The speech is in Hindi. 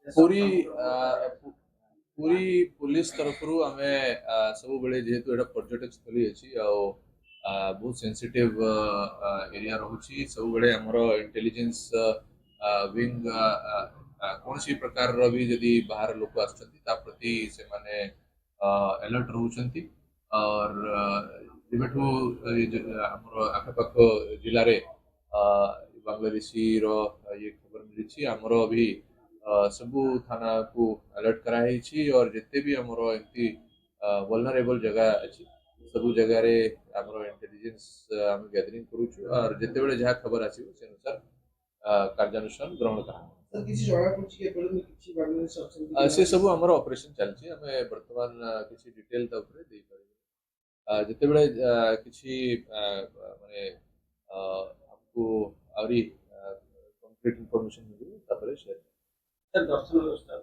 पूरी पूरी पुलिस तरफ आम सब बेले जेहेतु एटा पर्यटक स्थली अच्छी बहुत सेंसिटिव एरिया रोची सब बेले हमर इंटेलिजेंस विंग कौन सी प्रकार भी जदि बाहर लोक आसुच्चंती प्रति से माने अलर्ट रहउचंती और जेबेठू हमर आखपाख जिले रे बांग्लादेशी रो ये खबर मिली हमर अभी सबू थाना को अलर्ट कराई और जिते भी हमर एमती वल्नरेबल जगह अच्छी सबू जगह रे हमर इंटेलिजेंस हम गैदरिंग करूछु और जिते बेले जहाँ खबर आसीबो से अनुसार कार्यानुष्ठान ग्रहण करा से सब हमर ऑपरेशन चलछि हमें वर्तमान किछि डिटेल त ऊपर देई पारि जिते बेले किछि माने हमको आवरी कंक्रीट इंफॉर्मेशन मिली तापर शेयर दर्शन व्यवस्था